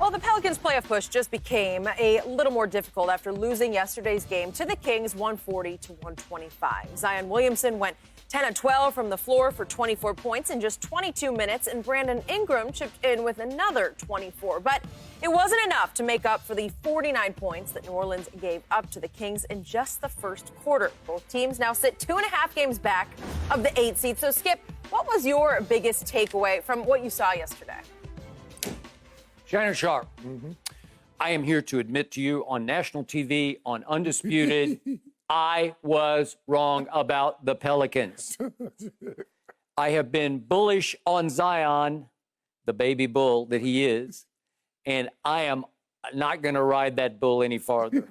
Well, the Pelicans' playoff push just became a little more difficult after losing yesterday's game to the Kings 140 to 125. Zion Williamson went 10 of 12 from the floor for 24 points in just 22 minutes, and Brandon Ingram chipped in with another 24. But it wasn't enough to make up for the 49 points that New Orleans gave up to the Kings in just the first quarter. Both teams now sit 2.5 games back of the 8th seed. So, Skip, what was your biggest takeaway from what you saw yesterday? Shannon Sharpe, I am here to admit to you on national TV, on Undisputed, I was wrong about the Pelicans. I have been bullish on Zion, the baby bull that he is, and I am not going to ride that bull any farther.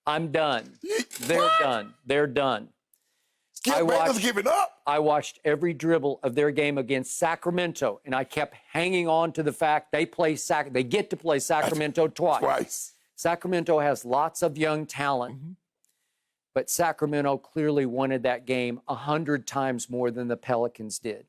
I'm done. They're done. They're done. Giving up. I watched every dribble of their game against Sacramento, and I kept hanging on to the fact they get to play Sacramento twice. Sacramento has lots of young talent, but Sacramento clearly wanted that game 100 times more than the Pelicans did.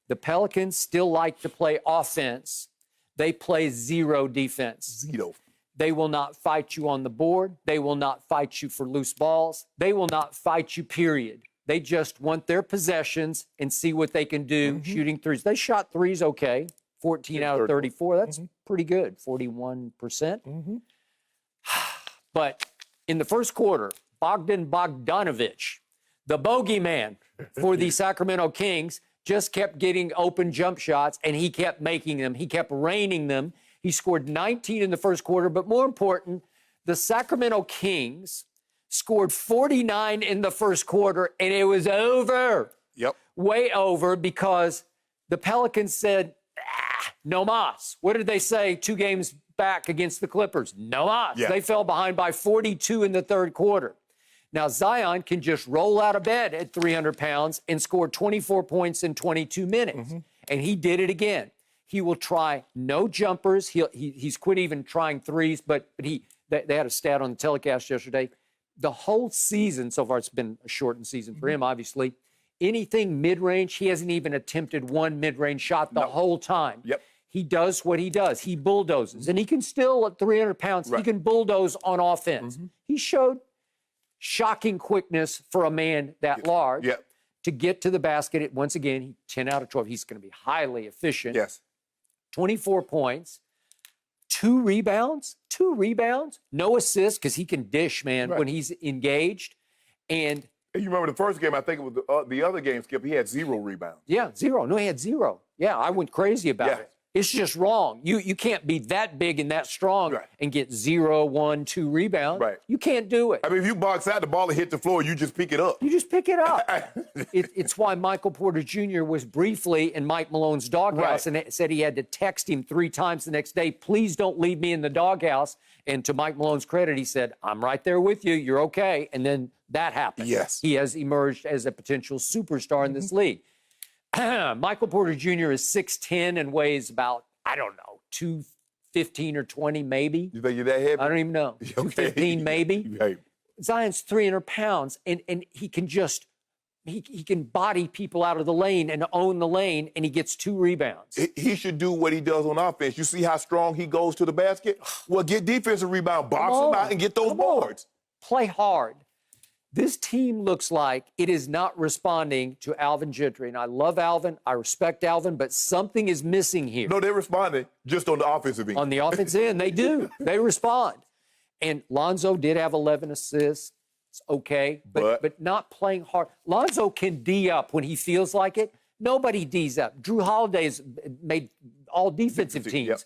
The Pelicans still like to play offense. They play zero defense. Zero. They will not fight you on the board. They will not fight you for loose balls. They will not fight you, period. They just want their possessions and see what they can do shooting threes. They shot threes okay, 14 out of 34. That's pretty good, 41%. But in the first quarter, Bogdan Bogdanović, the bogeyman for the Sacramento Kings, just kept getting open jump shots, and he kept making them. He kept raining them. He scored 19 in the first quarter, but more important, the Sacramento Kings scored 49 in the first quarter, and it was over. Yep. Way over, because the Pelicans said, no mas. What did they say 2 games back against the Clippers? No mas. Yeah. They fell behind by 42 in the third quarter. Now, Zion can just roll out of bed at 300 pounds and score 24 points in 22 minutes. And he did it again. He will try no jumpers. He's quit even trying threes, but they had a stat on the telecast yesterday. The whole season, so far it's been a shortened season for him, obviously, anything mid-range, he hasn't even attempted one mid-range shot the whole time. Yep. He does what he does. He bulldozes. And he can still, at 300 pounds, he can bulldoze on offense. He showed shocking quickness for a man that large to get to the basket. Once again, 10 out of 12. He's going to be highly efficient. Yes. 24 points. 2 rebounds, no assists, because he can dish, man, when he's engaged. And you remember the first game, I think it was the other game, Skip, he had 0 rebounds. Yeah, 0. No, he had 0. Yeah, I went crazy about it. It's just wrong. You can't be that big and that strong and get 0, 1, 2 rebounds. You can't do it. I mean, if you box out the ball and hit the floor, you just pick it up. You just pick it up. It's why Michael Porter Jr. was briefly in Mike Malone's doghouse and said he had to text him 3 times the next day, please don't leave me in the doghouse. And to Mike Malone's credit, he said, I'm right there with you. You're okay. And then that happened. Yes. He has emerged as a potential superstar in this league. Michael Porter Jr. is 6'10" and weighs about, I don't know, 215 or 20 maybe. You think you're that heavy? I don't even know. 215 maybe. Zion's 300 pounds, and he can just, he can body people out of the lane and own the lane, and he gets 2 rebounds. He should do what he does on offense. You see how strong he goes to the basket? Well, get defensive rebound, box him out, and get those boards. Play hard. This team looks like it is not responding to Alvin Gentry. And I love Alvin. I respect Alvin, but something is missing here. No, they're responding just on the offensive end. On the offensive end, they do. They respond. And Lonzo did have 11 assists. It's okay, but not playing hard. Lonzo can D up when he feels like it. Nobody D's up. Drew Holiday's made all defensive teams.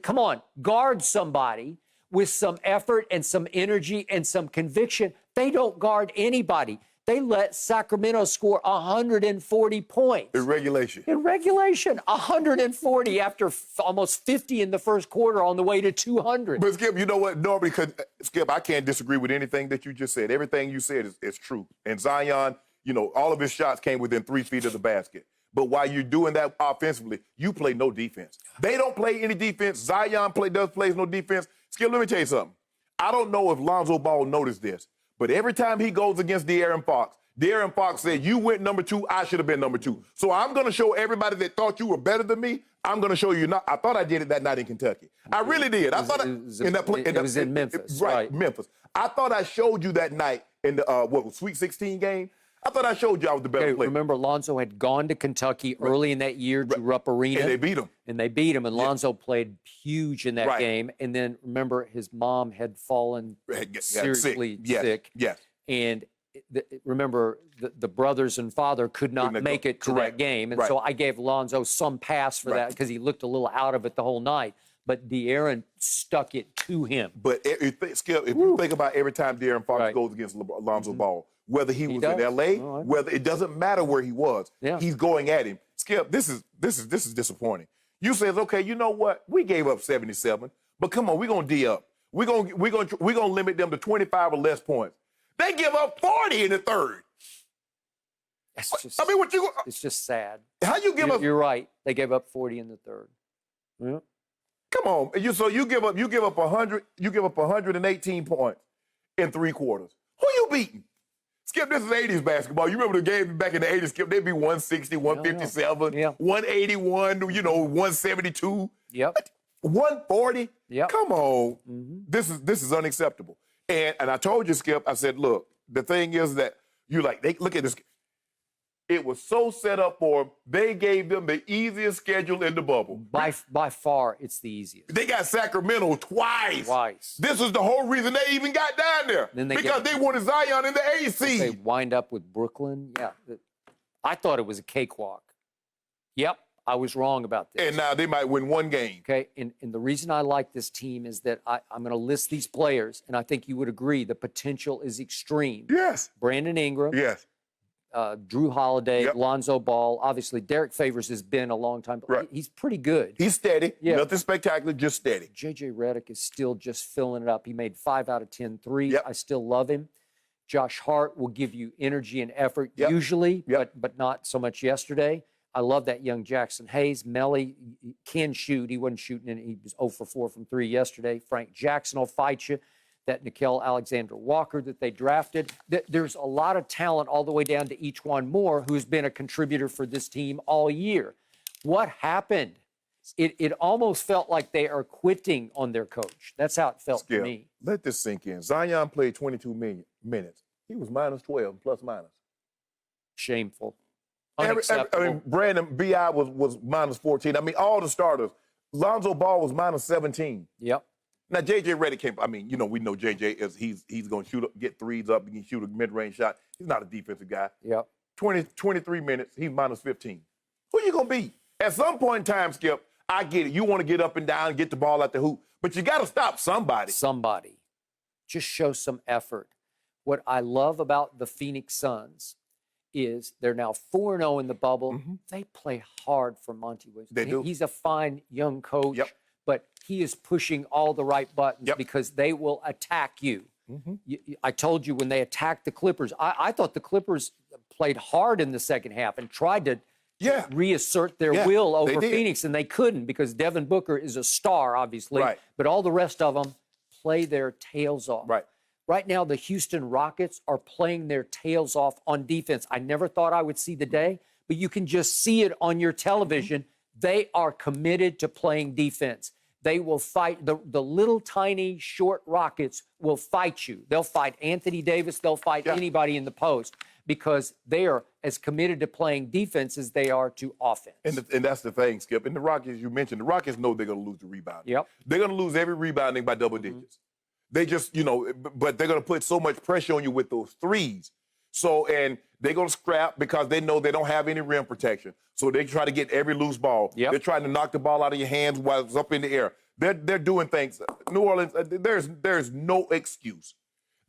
Come on, guard somebody with some effort and some energy and some conviction. They don't guard anybody. They let Sacramento score 140 points. In regulation. 140 after almost 50 in the first quarter on the way to 200. But, Skip, you know what? Normally, because, Skip, I can't disagree with anything that you just said. Everything you said is true. And Zion, you know, all of his shots came within 3 feet of the basket. But while you're doing that offensively, you play no defense. They don't play any defense. Zion plays no defense. Skip, let me tell you something. I don't know if Lonzo Ball noticed this, but every time he goes against De'Aaron Fox, De'Aaron Fox said, you went number 2, I should have been number 2. So I'm going to show everybody that thought you were better than me, I'm going to show you not. I thought I did it that night in Kentucky. I really did. I thought it was in Memphis. Right, Memphis. I thought I showed you that night in the Sweet 16 game. I thought I showed you I was the better player. Remember, Lonzo had gone to Kentucky early in that year to Rupp Arena. And they beat him. And Lonzo played huge in that game. And then, remember, his mom had fallen seriously sick. Yes. And remember, the brothers and father could not make it to that game. And so I gave Lonzo some pass for that because he looked a little out of it the whole night. But De'Aaron stuck it to him. But, Skip, if you think about every time De'Aaron Fox goes against Lonzo Ball, whether he was in L.A., whether it doesn't matter where he was, he's going at him. Skip, this is disappointing. You says, okay, you know what? We gave up 77, but come on, we're gonna D up. We're gonna limit them to 25 or less points. They give up 40 in the third. It's just sad. How you give up? You're right. They gave up 40 in the third. Yeah. Come on, so you give up 100. You give up 118 points in 3 quarters. Who you beating? Skip, this is 80s basketball. You remember the game back in the 80s, Skip, they'd be 160, 157, 181, 172. Yep. 140? Yep. Come on. This is unacceptable. And I told you, Skip, I said, look, the thing is that look at this. It was so set up for them. They gave them the easiest schedule in the bubble. By far, it's the easiest. They got Sacramento twice. This is the whole reason they even got down there. Because they wanted Zion in the AC. They wind up with Brooklyn. Yeah. I thought it was a cakewalk. Yep, I was wrong about this. And now they might win 1 game. Okay, and the reason I like this team is that I'm going to list these players, and I think you would agree the potential is extreme. Yes. Brandon Ingram. Yes. Drew Holiday, Lonzo Ball. Obviously, Derek Favors has been a long time. But he's pretty good. He's steady. Yeah. Nothing spectacular, just steady. J.J. Redick is still just filling it up. He made 5 out of 10 threes. I still love him. Josh Hart will give you energy and effort usually, but not so much yesterday. I love that young Jackson Hayes. Melly can shoot. He wasn't shooting, and he was 0 for 4 from 3 yesterday. Frank Jackson will fight you. That Nickeil Alexander-Walker that they drafted. There's a lot of talent all the way down to E'Twaun Moore, who's been a contributor for this team all year. What happened? It almost felt like they are quitting on their coach. That's how it felt to me. Let this sink in. Zion played 22 minutes. He was minus 12, plus minus. Shameful. Unacceptable. Brandon B.I. was minus 14. I mean, all the starters. Lonzo Ball was minus 17. Yep. Now, J.J. Redick came. I mean, we know J.J. is he's going to get threes up. He can shoot a mid-range shot. He's not a defensive guy. Yep. 23 minutes, he's minus 15. Who you going to beat? At some point in time, Skip, I get it. You want to get up and down and get the ball at the hoop. But you got to stop somebody. Somebody. Just show some effort. What I love about the Phoenix Suns is they're now 4-0 in the bubble. They play hard for Monty Williams. They do. He's a fine young coach. But he is pushing all the right buttons because they will attack you. I told you when they attacked the Clippers, I thought the Clippers played hard in the second half and tried to reassert their will over Phoenix, and they couldn't because Devin Booker is a star, obviously. But all the rest of them play their tails off. Right now, the Houston Rockets are playing their tails off on defense. I never thought I would see the day, but you can just see it on your television. They are committed to playing defense. They will fight. The little tiny short Rockets will fight you. They'll fight Anthony Davis. They'll fight anybody in the post because they are as committed to playing defense as they are to offense. And that's the thing, Skip. And the Rockets, you mentioned, the Rockets know they're going to lose the rebounding. They're going to lose every rebounding by double digits. They just, but they're going to put so much pressure on you with those threes. So, and they're going to scrap because they know they don't have any rim protection. So they try to get every loose ball. They're trying to knock the ball out of your hands while it's up in the air. They're doing things. New Orleans, there's no excuse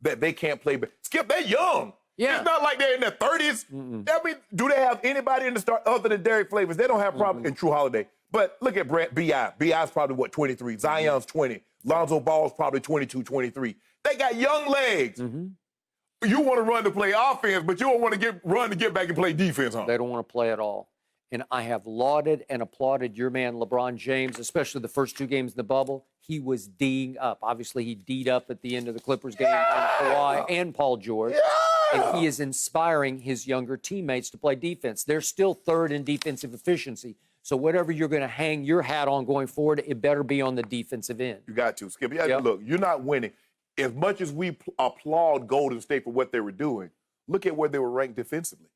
that they can't play. Skip, they're young. It's not like they're in their 30s. I mean, do they have anybody in the start other than Derek Favors? They don't have problems in True Holiday. But look at B.I. B.I.'s probably, 23? Zion's 20. Lonzo Ball's probably 22, 23. They got young legs. You want to run to play offense, but you don't want to run to get back and play defense, huh? They don't want to play at all. And I have lauded and applauded your man, LeBron James, especially the first 2 games in the bubble. He was D'ing up. Obviously, he D'd up at the end of the Clippers game on Kawhi and Paul George. And he is inspiring his younger teammates to play defense. They're still third in defensive efficiency. So whatever you're going to hang your hat on going forward, it better be on the defensive end. You got to, Skip. Yeah, Yep. Look, you're not winning. As much as we applaud Golden State for what they were doing, look at where they were ranked defensively.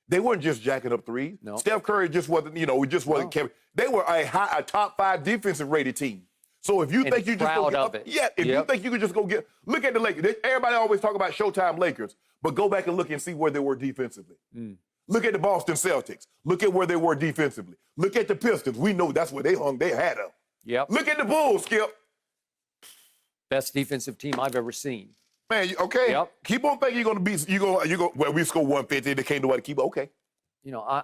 They weren't just jacking up threes. No. Steph Curry just wasn't, Kevin. They were a top 5 defensive rated team. So if you think you just go get up, if you think you could just go get, look at the Lakers. Everybody always talk about Showtime Lakers, but go back and look and see where they were defensively. Look at the Boston Celtics. Look at where they were defensively. Look at the Pistons. We know that's where they hung their hat up. Yep. Look at the Bulls, Skip. Best defensive team I've ever seen. Man, okay. Yep. Keep on thinking well, we score 150, they can't nobody keep okay.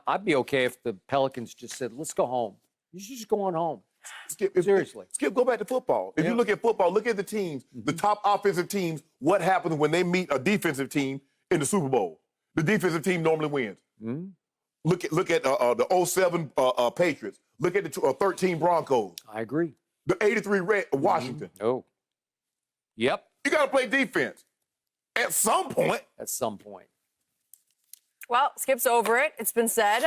I'd be okay if the Pelicans just said, let's go home. You should just go on home. Skip, Seriously. Skip, go back to football. If you look at football, look at the teams, the top offensive teams, what happens when they meet a defensive team in the Super Bowl? The defensive team normally wins. Look at the 07 Patriots. Look at the 13 Broncos. I agree. The 83 Washington. Oh. Yep. You got to play defense at some point. At some point. Well, Skip's over it. It's been said.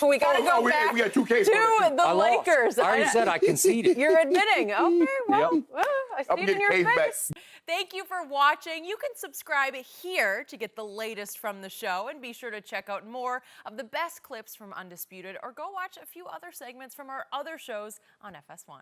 We got to go back we got 2 cases to the Lakers. I already said I conceded. You're admitting. Okay, well, Yep. I see it in your getting face. back. Thank you for watching. You can subscribe here to get the latest from the show, and be sure to check out more of the best clips from Undisputed, or go watch a few other segments from our other shows on FS1.